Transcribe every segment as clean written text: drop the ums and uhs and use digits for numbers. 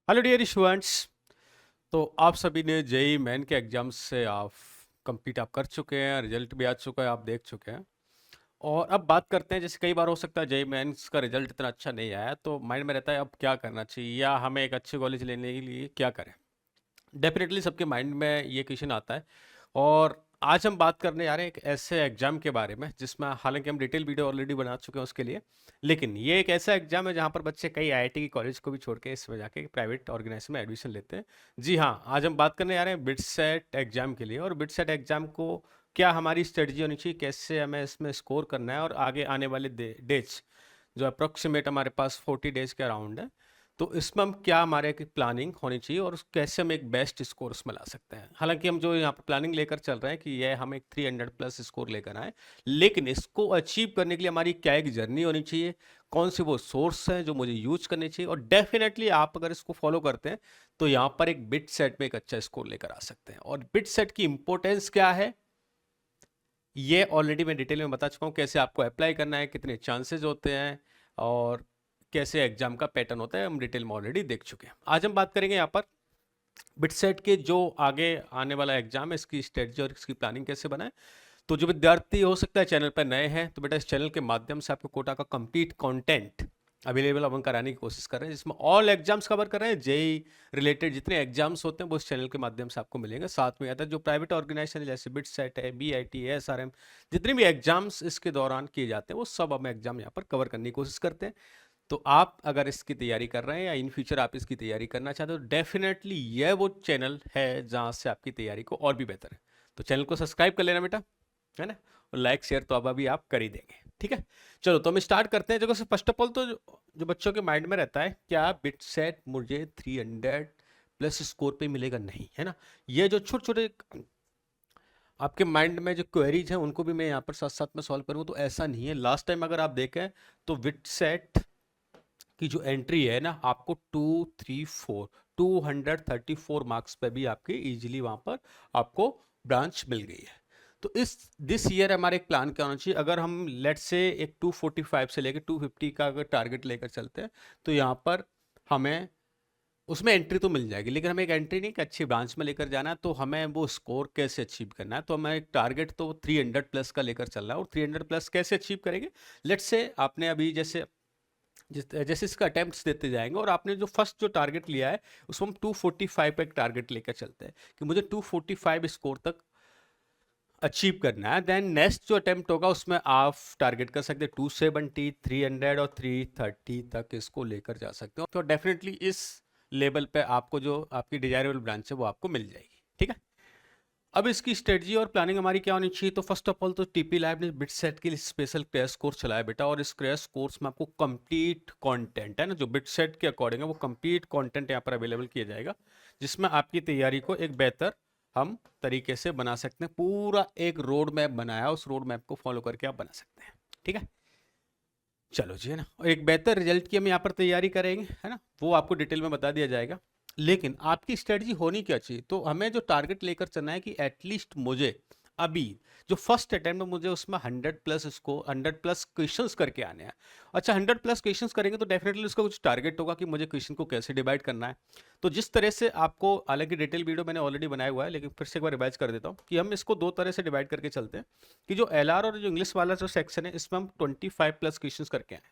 Hello dear students. तो आप सभी ने जेई मेन के एग्जाम से आप कंप्लीट आप कर चुके हैं, रिजल्ट भी आ चुका है, आप देख चुके हैं। और अब बात करते हैं, जैसे कई बार हो सकता है जेई मेंस का रिजल्ट इतना अच्छा नहीं आया तो माइंड में रहता है अब क्या करना चाहिए या हमें एक अच्छे कॉलेज लेने के लिए क्या करें। डेफिनेटली सबके माइंड में ये क्वेश्चन आता है। और आज हम बात करने जा रहे हैं एक ऐसे एग्जाम के बारे में जिसमें हालांकि हम डिटेल वीडियो ऑलरेडी बना चुके हैं उसके लिए, लेकिन ये एक ऐसा एग्जाम है जहां पर बच्चे कई आईआईटी की कॉलेज को भी छोड़ के इसमें जाके प्राइवेट ऑर्गेनाइजेशन में एडमिशन लेते हैं। जी हाँ, आज हम बात करने जा रहे हैं बिटसेट एग्जाम के लिए। और बिटसेट एग्जाम को क्या हमारी स्ट्रेटजी होनी चाहिए, कैसे हमें इसमें स्कोर करना है और आगे आने वाले डेज जो अप्रोक्सीमेट हमारे पास 40 डेज के अराउंड है, तो इसमें हम क्या हमारे की प्लानिंग होनी चाहिए और कैसे हम एक बेस्ट स्कोर उसमें ला सकते हैं। हालांकि हम जो यहाँ पर प्लानिंग लेकर चल रहे हैं कि ये हम एक 300 प्लस स्कोर लेकर आए, लेकिन इसको अचीव करने के लिए हमारी क्या एक जर्नी होनी चाहिए, कौन से वो सोर्स हैं जो मुझे यूज करने चाहिए। और डेफिनेटली आप अगर इसको फॉलो करते हैं तो यहाँ पर एक बिट सेट में एक अच्छा स्कोर लेकर आ सकते हैं। और बिट सेट की इंपॉर्टेंस क्या है ये ऑलरेडी मैं डिटेल में बता चुका हूँ, कैसे आपको अप्लाई करना है, कितने चांसेस होते हैं और कैसे एग्जाम का पैटर्न होता है, हम डिटेल में ऑलरेडी देख चुके हैं। आज हम बात करेंगे यहाँ पर बिटसेट के जो आगे आने वाला एग्जाम है, इसकी स्ट्रेटजी और इसकी प्लानिंग कैसे बनाए। तो जो विद्यार्थी हो सकता है चैनल पर नए हैं, तो बेटा इस चैनल के माध्यम से आपको कोटा का कंप्लीट कंटेंट अवेलेबल हम कराने की कोशिश कर रहे हैं, जिसमें ऑल एग्जाम्स कवर कर रहे हैं। जेई रिलेटेड जितने एग्जाम्स होते हैं वो इस चैनल के माध्यम से आपको मिलेंगे। साथ में आता है जो प्राइवेट ऑर्गेनाइजेशन है जैसे बिटसेट है, बीआईटी है, एसआरएम, जितने भी एग्जाम्स इसके दौरान किए जाते हैं वो सब हम एग्जाम यहाँ पर कवर करने की कोशिश करते हैं। तो आप अगर इसकी तैयारी कर रहे हैं या इन फ्यूचर आप इसकी तैयारी करना चाहते हो, तो डेफिनेटली यह वो चैनल है जहाँ से आपकी तैयारी को और भी बेहतर है। तो चैनल को सब्सक्राइब कर लेना बेटा, है ना। और लाइक शेयर तो अब अभी आप कर ही देंगे, ठीक है। चलो तो हम स्टार्ट करते हैं। देखो फर्स्ट ऑफ ऑल तो जो बच्चों के माइंड में रहता है क्या बिट सेट मुझे 300 प्लस स्कोर पे मिलेगा, नहीं, है ना। ये जो छोटे छोटे आपके माइंड में जो क्वेरीज हैं उनको भी मैं यहाँ पर साथ साथ में सॉल्व करूँ, तो ऐसा नहीं है। लास्ट टाइम अगर आप देखें तो बिट सेट की जो एंट्री है ना, आपको 234 मार्क्स पे भी आपके इजीली वहां पर आपको ब्रांच मिल गई है। तो इस दिस ईयर हमारे एक प्लान क्या होना चाहिए, अगर हम लेट से एक 245 से लेकर 250 का अगर टारगेट लेकर चलते हैं तो यहाँ पर हमें उसमें एंट्री तो मिल जाएगी, लेकिन हमें एक एंट्री नहीं, एक अच्छी ब्रांच में लेकर जाना है। तो हमें वो स्कोर कैसे अचीव करना है, तो हमें एक टारगेट तो 300 प्लस का लेकर चलना है। और 300 प्लस कैसे अचीव करेंगे, लेट्स से आपने अभी जैसे जैसे इसका अटेम्प्ट्स देते जाएंगे और आपने जो फर्स्ट जो टारगेट लिया है उसमें हम 245 पे एक टारगेट लेकर चलते हैं कि मुझे 245 स्कोर तक अचीव करना है। देन नेक्स्ट जो अटेम्प्ट होगा उसमें आप टारगेट कर सकते हैं 270, 300 और 330 तक इसको लेकर जा सकते हो। तो डेफिनेटली इस लेवल पे आपको जो आपकी डिजायरेबल ब्रांच है वो आपको मिल जाएगी, ठीक है। अब इसकी स्ट्रेटजी और प्लानिंग हमारी क्या होनी चाहिए, तो फर्स्ट ऑफ ऑल तो टीपी लैब ने बिट सेट के लिए स्पेशल क्रैश कोर्स चलाया बेटा। और इस क्रैश कोर्स में आपको कंप्लीट कंटेंट है ना, जो बिट सेट के अकॉर्डिंग है वो कंप्लीट कंटेंट यहाँ पर अवेलेबल किया जाएगा, जिसमें आपकी तैयारी को एक बेहतर हम तरीके से बना सकते हैं। पूरा एक रोड मैप बनाया, उस रोड मैप को फॉलो करके आप बना सकते हैं, ठीक है। चलो जी, है ना। और एक बेहतर रिजल्ट की हम यहाँ पर तैयारी करेंगे, है ना, वो आपको डिटेल में बता दिया जाएगा। लेकिन आपकी स्ट्रेटजी होनी क्या चाहिए, तो हमें जो टारगेट लेकर चलना है कि एटलीस्ट मुझे अभी जो फर्स्ट अटेम्प्ट में मुझे उसमें 100 प्लस क्वेश्चंस करके आने हैं। अच्छा, 100 प्लस क्वेश्चंस करेंगे तो डेफिनेटली उसका कुछ टारगेट होगा कि मुझे क्वेश्चन को कैसे डिवाइड करना है। तो जिस तरह से आपको, हालांकि डिटेल वीडियो मैंने ऑलरेडी बनाया हुआ है, लेकिन फिर से एक बार रिवाइज कर देता हूँ कि हम इसको दो तरह से डिवाइड करके चलते हैं कि जो एलआर और जो इंग्लिश वाला जो सेक्शन है इसमें हम 25 प्लस क्वेश्चन करके आए,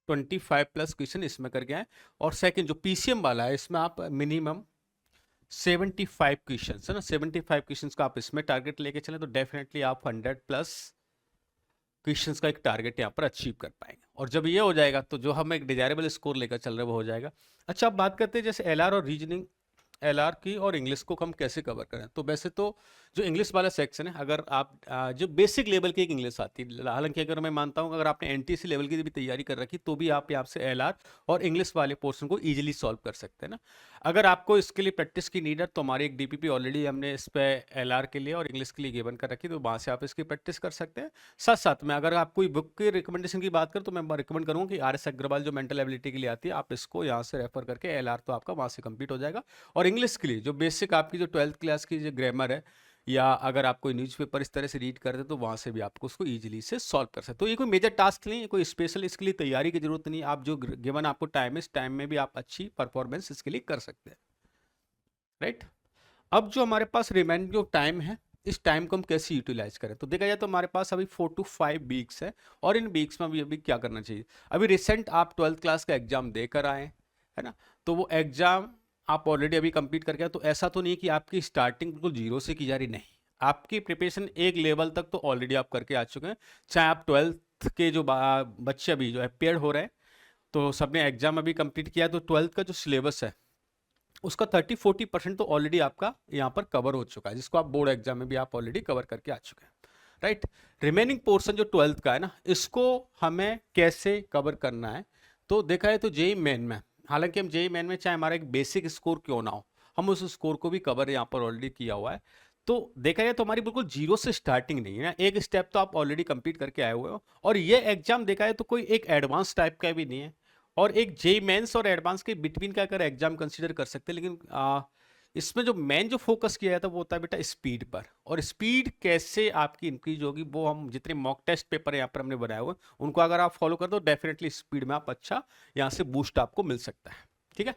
25 प्लस क्वेश्चन इसमें करके आए। और सेकंड जो पीसीएम वाला है इसमें आप मिनिमम 75 क्वेश्चन है ना, 75 क्वेश्चन का आप इसमें टारगेट लेके चले तो डेफिनेटली आप 100 प्लस क्वेश्चंस का एक टारगेट यहाँ पर अचीव कर पाएंगे। और जब ये हो जाएगा तो जो हम एक डिजायरेबल स्कोर लेकर चल रहे हैं वो हो जाएगा। अच्छा, अब बात करते हैं जैसे एलआर और रीजनिंग, एलआर की और इंग्लिश को हम कैसे कवर करें। तो वैसे तो जो इंग्लिश वाला सेक्शन है, अगर आप जो बेसिक लेवल की एक इंग्लिश आती है, हालांकि अगर मैं मानता हूँ अगर आपने एनटीसी लेवल की भी तैयारी कर रखी तो भी आप यहाँ से एलआर और इंग्लिश वाले पोर्शन को इजीली सॉल्व कर सकते हैं ना। अगर आपको इसके लिए प्रैक्टिस की नीड है तो हमारी एक डीपीपी ऑलरेडी हमने इस पे एलआर के लिए और इंग्लिश के लिए गिवन कर रखी, तो वहाँ से आप इसकी प्रैक्टिस कर सकते हैं। साथ साथ में अगर आप कोई बुक की रिकमेंडेशन की बात करें तो मैं रिकमेंड करूँगा कि आर एस अग्रवाल जो मेंटल एबिलिटी के लिए आती है, आप इसको यहाँ से रेफर करके एलआर तो आपका वहाँ से कंप्लीट हो जाएगा। और इंग्लिश के लिए जो बेसिक आपकी जो 12th क्लास की जो ग्रामर है, या अगर आप कोई न्यूज़पेपर इस तरह से रीड करते हैं तो वहाँ से भी आपको उसको ईजिली से सॉल्व कर सकते हो। तो ये कोई मेजर टास्क नहीं है, कोई स्पेशल इसके लिए तैयारी की जरूरत नहीं है। आप जो गिवन आपको टाइम है, इस टाइम में भी आप अच्छी परफॉर्मेंस इसके लिए कर सकते हैं, राइट। अब जो हमारे पास रिमेनिंग जो टाइम है, इस टाइम को हम कैसे यूटिलाइज करें? तो देखा जाए तो हमारे पास अभी 4 to 5 वीक्स है, और इन वीक्स में अभी क्या करना चाहिए? अभी रिसेंट आप 12th क्लास का एग्जाम देकर आए, है ना? तो वो एग्जाम आप ऑलरेडी अभी कंप्लीट करके आए, तो ऐसा तो नहीं है कि आपकी स्टार्टिंग बिल्कुल जीरो से की जा रही, नहीं। आपकी प्रिपरेशन एक लेवल तक तो ऑलरेडी आप करके आ चुके हैं। चाहे आप 12th के जो बच्चे अभी जो अपेयर हो रहे हैं, तो सबने एग्जाम अभी कंप्लीट किया, तो 12th का जो सिलेबस है उसका 30-40% तो ऑलरेडी आपका यहाँ पर कवर हो चुका है, जिसको आप बोर्ड एग्जाम में भी आप ऑलरेडी कवर करके आ चुके हैं, राइट। रिमेनिंग पोर्शन जो 12th का है ना, इसको हमें कैसे कवर करना है? तो देखा है तो जेई मेन में, हालांकि हम जेई मेन में चाहे हमारा एक बेसिक स्कोर क्यों ना हो, हम उस स्कोर को भी कवर यहाँ पर ऑलरेडी किया हुआ है। तो देखा जाए तो हमारी बिल्कुल जीरो से स्टार्टिंग नहीं है ना, एक स्टेप तो आप ऑलरेडी कंप्लीट करके आए हुए हो। और ये एग्जाम देखा है तो कोई एक एडवांस टाइप का भी नहीं है, और एक जेई मेंस और एडवांस के बिटवीन का अगर एग्जाम कंसीडर कर सकते हैं। लेकिन इसमें जो मेन जो फोकस किया जाता है वो होता है बेटा स्पीड पर, और स्पीड कैसे आपकी इंक्रीज होगी वो हम जितने मॉक टेस्ट पेपर यहाँ पर हमने बनाए हुए उनको अगर आप फॉलो कर दो, डेफिनेटली स्पीड में आप अच्छा यहाँ से बूस्ट आपको मिल सकता है, ठीक है।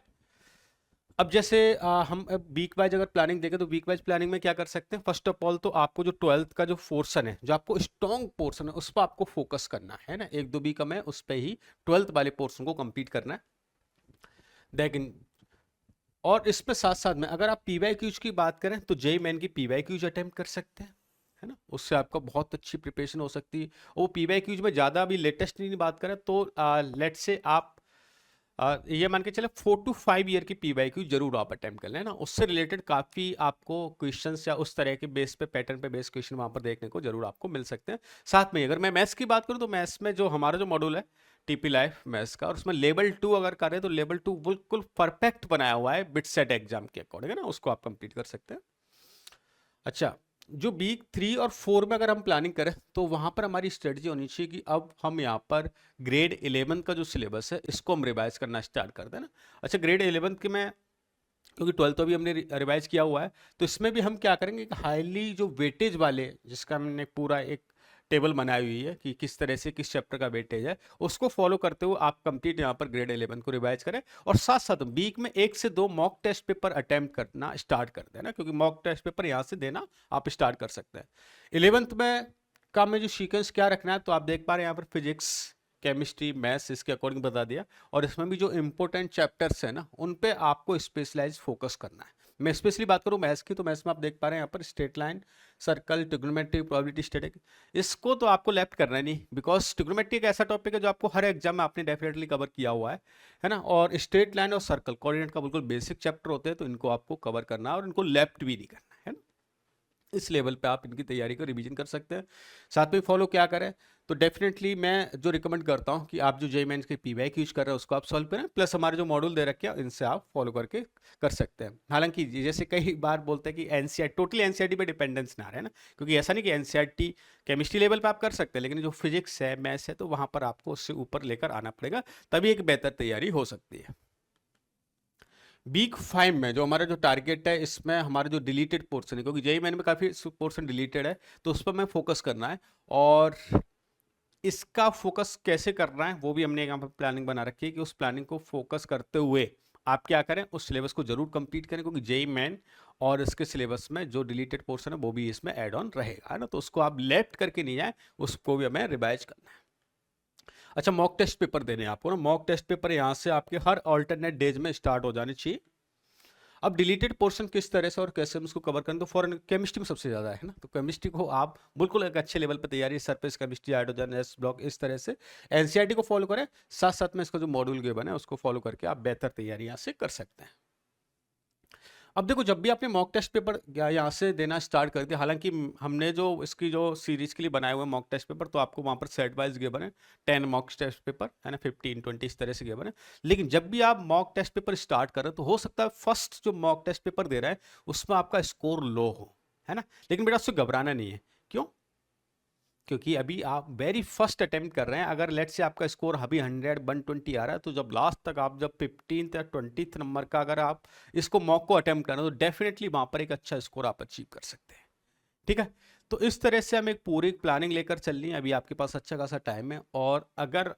अब जैसे हम वीक वाइज अगर प्लानिंग देखें तो वीक वाइज प्लानिंग में क्या कर सकते हैं? फर्स्ट ऑफ ऑल तो आपको जो 12th का जो पोर्शन है, जो आपको स्ट्रॉन्ग पोर्शन है, उस पर आपको फोकस करना है ना। 1-2 वीक में उस पर ही 12th वाले पोर्शन को कंप्लीट करना है, लेकिन और इसमें साथ साथ में अगर आप पीवाई क्यूज की बात करें तो जेई मेन की पीवाई क्यूज अटेम्प्ट कर सकते हैं, है ना। उससे आपका बहुत अच्छी प्रिपरेशन हो सकती है। वो पीवाई क्यूज में ज़्यादा अभी लेटेस्ट नहीं बात करें तो लेट से आप ये मान के चले 4 to 5 ईयर की पीवाई क्यू जरूर आप अटेम्प्ट कर लें ना। उससे रिलेटेड काफ़ी आपको क्वेश्चंस या उस तरह के बेस पे पैटर्न पे बेस क्वेश्चन वहाँ पर देखने को जरूर आपको मिल सकते हैं। साथ में अगर मैं मैथ्स की बात करूँ तो मैथ्स में जो हमारा जो मॉड्यूल है टीपी लाइफ मैथ्स का, और उसमें लेवल 2 अगर करें तो लेवल 2 बिल्कुल परफेक्ट बनाया हुआ है बिट सेट एग्जाम के अकॉर्डिंग, है ना। उसको आप कंप्लीट कर सकते हैं। अच्छा, जो वीक 3 और 4 में अगर हम प्लानिंग करें तो वहाँ पर हमारी स्ट्रेटजी होनी चाहिए कि अब हम यहाँ पर ग्रेड 11 का जो सिलेबस है इसको हम रिवाइज करना स्टार्ट कर दें ना। अच्छा, ग्रेड 11 के में क्योंकि 12th तो भी हमने रिवाइज किया हुआ है, तो इसमें भी हम क्या करेंगे कि हाईली जो वेटेज वाले, जिसका हमने पूरा एक टेबल बनाई हुई है कि किस तरह से किस चैप्टर का वेटेज है, उसको फॉलो करते हुए आप कंप्लीट यहाँ पर ग्रेड 11 को रिवाइज करें। और साथ साथ वीक में 1 से 2 मॉक टेस्ट पेपर अटेम्प्ट करना स्टार्ट कर देना, क्योंकि मॉक टेस्ट पेपर यहाँ से देना आप स्टार्ट कर सकते हैं। 11th में का में जो सीक्वेंस क्या रखना है, तो आप देख पा रहे हैं यहाँ पर फिजिक्स, केमिस्ट्री, मैथ्स इसके अकॉर्डिंग बता दिया। और इसमें भी जो इंपॉर्टेंट चैप्टर्स है ना, उन पे आपको स्पेशलाइज फोकस करना है। मैं स्पेशली बात करूँ मैथ्स की, तो मैथ्स में आप देख पा रहे हैं यहाँ पर straight line, circle, trigonometry, probability, static, इसको तो आपको लेफ्ट करना है नहीं, बिकॉज ट्रिग्नोमेट्री एक ऐसा टॉपिक है जो आपको हर एग्जाम में आपने डेफिनेटली कवर किया हुआ है ना। और स्ट्रेट लाइन और सर्कल कोऑर्डिनेट का बिल्कुल बेसिक चैप्टर होते हैं, तो इनको आपको कवर करना है और इनको लेफ्ट भी नहीं करना है ना। इस लेवल पे आप इनकी तैयारी को रिवीजन कर सकते हैं। साथ में फॉलो क्या करें, तो डेफिनेटली मैं जो रिकमेंड करता हूं कि आप जो जेईई मेंस के पीवाई यूज कर रहे हैं उसको आप सॉल्व करें, प्लस हमारे जो मॉड्यूल दे रखे हैं इनसे आप फॉलो करके कर सकते हैं। हालांकि जैसे कई बार बोलते हैं कि एनसीईआरटी टोटली एनसीईआरटी पे डिपेंडेंस ना रहे ना, क्योंकि ऐसा नहीं कि एनसीईआरटी केमिस्ट्री लेवल पे आप कर सकते हैं, लेकिन जो फिजिक्स है, मैथ्स है, तो वहां पर आपको उससे ऊपर लेकर आना पड़ेगा, तभी एक बेहतर तैयारी हो सकती है। वीक 5 में जो हमारा जो टारगेट है, इसमें हमारा जो डिलीटेड पोर्शन है, क्योंकि जेईई मेन में काफ़ी पोर्शन डिलीटेड है, तो उस पर मैं फोकस करना है। और इसका फोकस कैसे करना है वो भी हमने यहाँ पर प्लानिंग बना रखी है कि उस प्लानिंग को फोकस करते हुए आप क्या करें, उस सिलेबस को जरूर कंप्लीट करें, क्योंकि जेईई मेन और इसके सिलेबस में जो डिलीटेड पोर्शन है वो भी इसमें ऐड ऑन रहेगा, है ना। तो उसको आप लेफ्ट करके नहीं जाए, उसको भी हमें रिवाइज करना है। अच्छा, मॉक टेस्ट पेपर देने हैं आपको ना। मॉक टेस्ट पेपर यहाँ से आपके हर ऑल्टरनेट डेज में स्टार्ट हो जाने चाहिए। अब डिलीटेड पोर्शन किस तरह से और कैसे हम उसको कवर करें, तो फॉरन केमिस्ट्री में सबसे ज़्यादा है ना, तो केमिस्ट्री को आप बिल्कुल एक अच्छे लेवल पर तैयारी, surface chemistry, hydrogen, S block, इस तरह से एनसीईआरटी को फॉलो करें। साथ साथ में इसका जो मॉड्यूल गिवन है उसको फॉलो करके आप बेहतर तैयारी यहाँ से कर सकते हैं। अब देखो, जब भी आपने मॉक टेस्ट पेपर यहाँ से देना स्टार्ट कर दिया, हालांकि हमने जो इसकी जो सीरीज के लिए बनाए हुए मॉक टेस्ट पेपर, तो आपको वहाँ पर सेट वाइज गिवन है 10 मॉक टेस्ट पेपर, है ना, 15-20 इस तरह से गिवन है। लेकिन जब भी आप मॉक टेस्ट पेपर स्टार्ट करें तो हो सकता है फर्स्ट जो मॉक टेस्ट पेपर दे रहा है उसमें आपका स्कोर लो हो, है ना। लेकिन बेटा उससे घबराना नहीं है। क्यों? क्योंकि अभी आप वेरी फर्स्ट अटेम्प्ट कर रहे हैं। अगर लेट से आपका स्कोर अभी 100-120 आ रहा है, तो जब लास्ट तक आप जब 15th या 20th नंबर का अगर आप इसको मॉक को अटेम्प्ट करें, तो डेफिनेटली वहां पर एक अच्छा स्कोर आप अचीव कर सकते हैं, ठीक है। तो इस तरह से हम एक पूरी प्लानिंग लेकर चल रही है, अभी आपके पास अच्छा खासा टाइम है। और अगर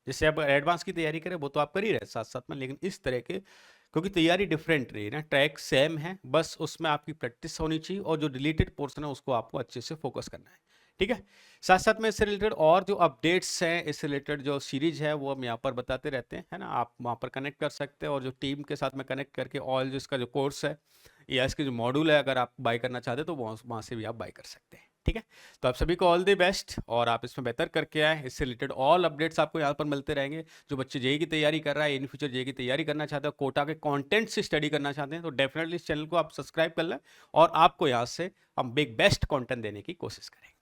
जैसे आप एडवांस की तैयारी करें वो तो आप कर ही रहे साथ साथ में, लेकिन इस तरह के क्योंकि तैयारी डिफरेंट रही है ना, ट्रैक सेम है, बस उसमें आपकी प्रैक्टिस होनी चाहिए और जो रिलेटेड पोर्शन है उसको आपको अच्छे से फोकस करना है। ठीक है। साथ साथ में इससे रिलेटेड और जो अपडेट्स हैं, इससे रिलेटेड जो सीरीज है वो हम यहाँ पर बताते रहते हैं, है ना, आप वहाँ पर कनेक्ट कर सकते हैं और जो टीम के साथ में कनेक्ट करके ऑल जो इसका जो कोर्स है या इसके जो मॉड्यूल है अगर आप बाय करना चाहते हैं तो वहाँ से भी आप बाय कर सकते हैं। ठीक है। तो आप सभी को ऑल द बेस्ट और आप इसमें बेहतर करके आए। इससे रिलेटेड ऑल अपडेट्स आपको यहाँ पर मिलते रहेंगे। जो बच्चे जेई की तैयारी कर रहा है, इन फ्यूचर जेई की तैयारी करना चाहते हैं, कोटा के कंटेंट से स्टडी करना चाहते हैं, तो डेफिनेटली इस चैनल को आप सब्सक्राइब कर लें और आपको यहाँ से हम बिग बेस्ट कंटेंट देने की कोशिश करेंगे।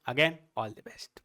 Again all the best.